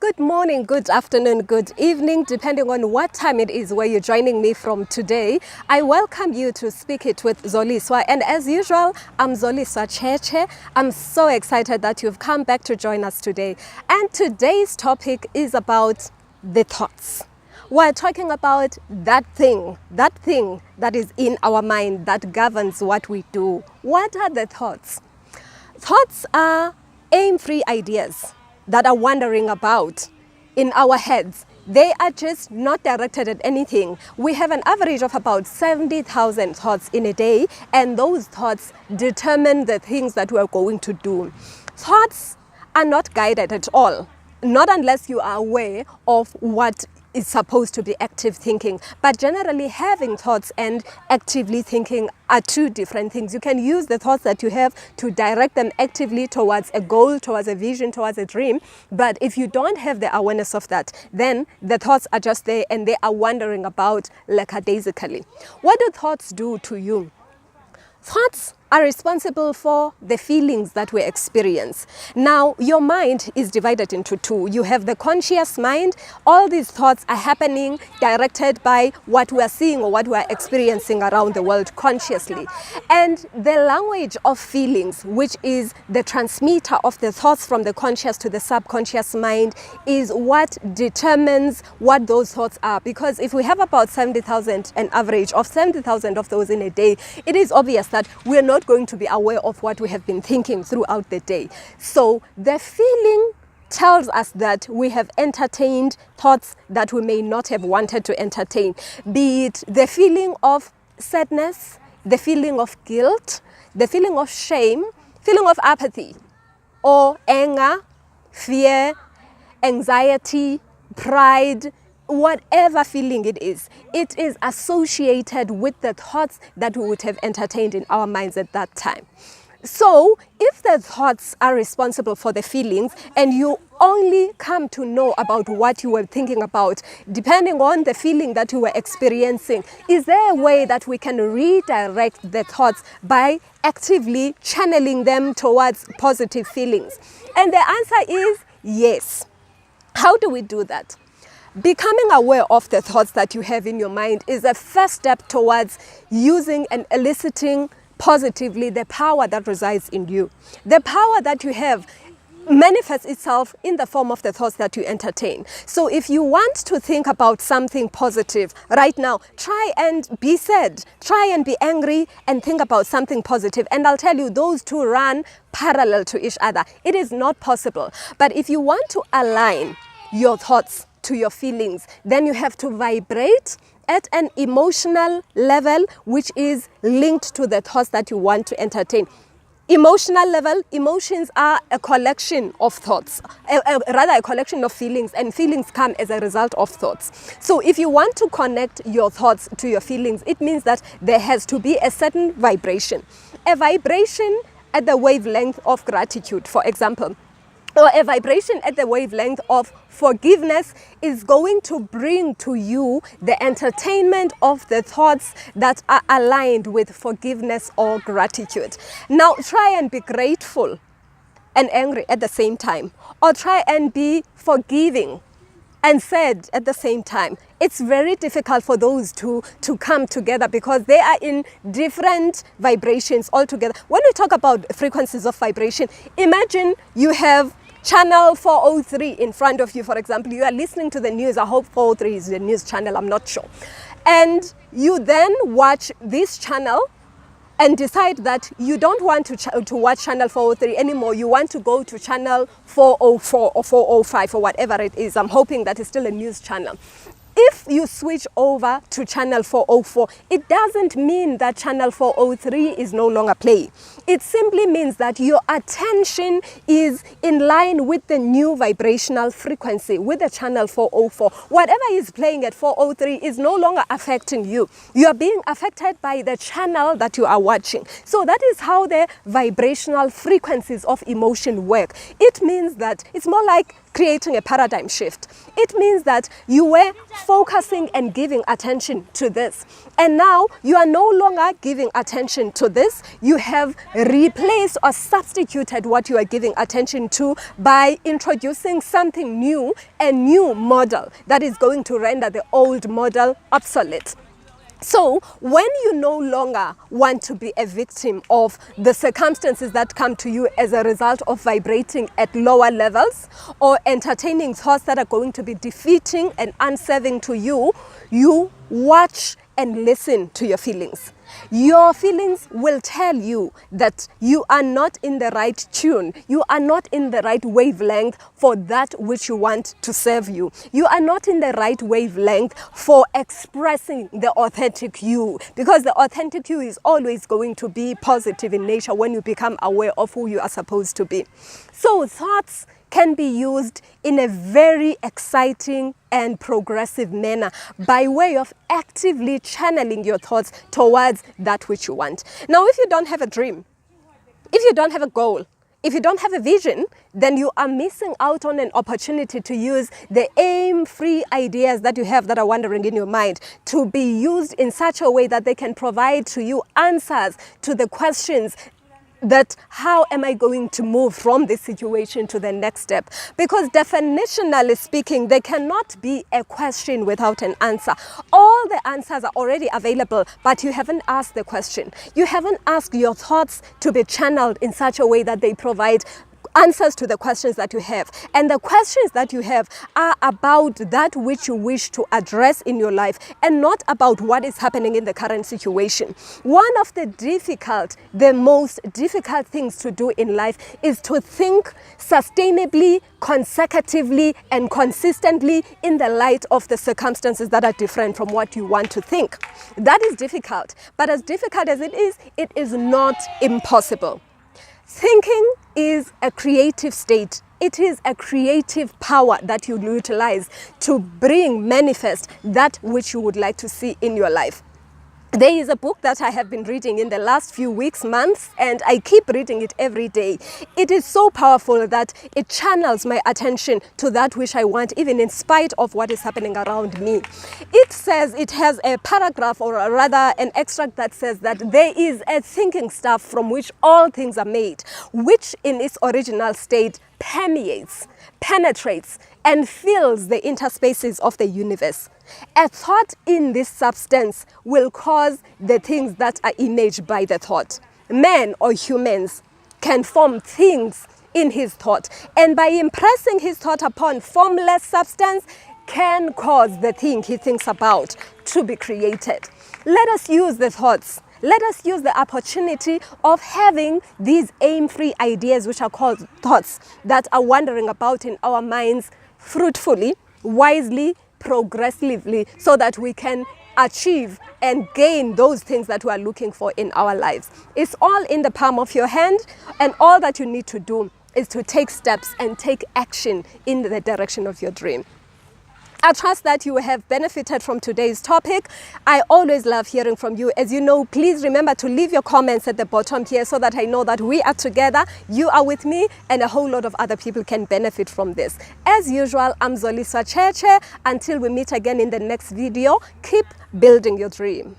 Good morning, good afternoon, good evening, depending on what time it is where you're joining me from today. I welcome you to Speak It with Zoliswa. And as usual, I'm Zoliswa Cheche. I'm so excited that you've come back to join us today. And today's topic is about the thoughts. We're talking about that thing that is in our mind that governs what we do. What are the thoughts? Thoughts are aim-free ideas that are wandering about in our heads. They are just not directed at anything. We have an average of about 70,000 thoughts in a day, and those thoughts determine the things that we are going to do. Thoughts are not guided at all, not unless you are aware of what is supposed to be active thinking. But generally, having thoughts and actively thinking are two different things. You can use the thoughts that you have to direct them actively towards a goal, towards a vision, towards a dream. But if you don't have the awareness of that, then the thoughts are just there and they are wandering about lackadaisically. What do thoughts do to you? Thoughts are responsible for the feelings that we experience. Now, your mind is divided into two. You have the conscious mind. All these thoughts are happening directed by what we are seeing or what we are experiencing around the world consciously. And the language of feelings, which is the transmitter of the thoughts from the conscious to the subconscious mind, is what determines what those thoughts are. Because if we have about 70,000, an average of 70,000 of those in a day, it is obvious that we are not going to be aware of what we have been thinking throughout the day. So the feeling tells us that we have entertained thoughts that we may not have wanted to entertain, be it the feeling of sadness, the feeling of guilt, the feeling of shame, feeling of apathy, or anger, fear, anxiety, pride. Whatever feeling it is associated with the thoughts that we would have entertained in our minds at that time. So if the thoughts are responsible for the feelings and you only come to know about what you were thinking about, depending on the feeling that you were experiencing, is there a way that we can redirect the thoughts by actively channeling them towards positive feelings? And the answer is yes. How do we do that? Becoming aware of the thoughts that you have in your mind is a first step towards using and eliciting positively the power that resides in you. The power that you have manifests itself in the form of the thoughts that you entertain. So if you want to think about something positive right now, try and be sad, try and be angry and think about something positive. And I'll tell you, those two run parallel to each other. It is not possible. But if you want to align your thoughts to your feelings, then you have to vibrate at an emotional level which is linked to the thoughts that you want to entertain. Emotional level, emotions are a collection of thoughts, rather a collection of feelings, and feelings come as a result of thoughts. So if you want to connect your thoughts to your feelings, it means that there has to be a certain vibration. A vibration at the wavelength of gratitude, for example, or a vibration at the wavelength of forgiveness is going to bring to you the entertainment of the thoughts that are aligned with forgiveness or gratitude. Now try and be grateful and angry at the same time, or try and be forgiving and sad at the same time. It's very difficult for those two to come together because they are in different vibrations altogether. When we talk about frequencies of vibration, imagine you have Channel 403 in front of you, for example. You are listening to the news. I hope 403 is the news channel, I'm not sure. And you then watch this channel and decide that you don't want to watch Channel 403 anymore. You want to go to Channel 404 or 405 or whatever it is. I'm hoping that it's still a news channel. If you switch over to Channel 404, it doesn't mean that Channel 403 is no longer playing. It simply means that your attention is in line with the new vibrational frequency, with the Channel 404. Whatever is playing at 403 is no longer affecting you. You are being affected by the channel that you are watching. So that is how the vibrational frequencies of emotion work. It means that it's more like creating a paradigm shift. It means that you were focusing and giving attention to this. And now you are no longer giving attention to this. You have replaced or substituted what you are giving attention to by introducing something new, a new model that is going to render the old model obsolete. So when you no longer want to be a victim of the circumstances that come to you as a result of vibrating at lower levels or entertaining thoughts that are going to be defeating and unserving to you, you watch and listen to your feelings. Your feelings will tell you that you are not in the right tune. You are not in the right wavelength for that which you want to serve you. You are not in the right wavelength for expressing the authentic you, because the authentic you is always going to be positive in nature when you become aware of who you are supposed to be. So thoughts can be used in a very exciting and progressive manner by way of actively channeling your thoughts towards that which you want. Now, if you don't have a dream, if you don't have a goal, if you don't have a vision, then you are missing out on an opportunity to use the aim-free ideas that you have that are wandering in your mind to be used in such a way that they can provide to you answers to the questions that how am I going to move from this situation to the next step? Because definitionally speaking, there cannot be a question without an answer. All the answers are already available, but you haven't asked the question. You haven't asked your thoughts to be channeled in such a way that they provide answers to the questions that you have. And the questions that you have are about that which you wish to address in your life and not about what is happening in the current situation. One of the most difficult things to do in life is to think sustainably, consecutively, and consistently in the light of the circumstances that are different from what you want to think. That is difficult, but as difficult as it is not impossible. Thinking is a creative state. It is a creative power that you utilize to manifest that which you would like to see in your life. There is a book that I have been reading in the last few weeks, months, and I keep reading it every day. It is so powerful that it channels my attention to that which I want, even in spite of what is happening around me. It says, it has a paragraph, or rather an extract that says that there is a thinking stuff from which all things are made, which in its original state permeates, penetrates, and fills the interspaces of the universe. A thought in this substance will cause the things that are imaged by the thought. Man or humans can form things in his thought, and by impressing his thought upon formless substance can cause the thing he thinks about to be created. Let us use the thoughts. Let us use the opportunity of having these aim-free ideas, which are called thoughts, that are wandering about in our minds fruitfully, wisely, progressively, so that we can achieve and gain those things that we are looking for in our lives. It's all in the palm of your hand, and all that you need to do is to take steps and take action in the direction of your dream. I trust that you have benefited from today's topic. I always love hearing from you. As you know, please remember to leave your comments at the bottom here so that I know that we are together, you are with me, and a whole lot of other people can benefit from this. As usual, I'm Zoliswa. Until we meet again in the next video, keep building your dream.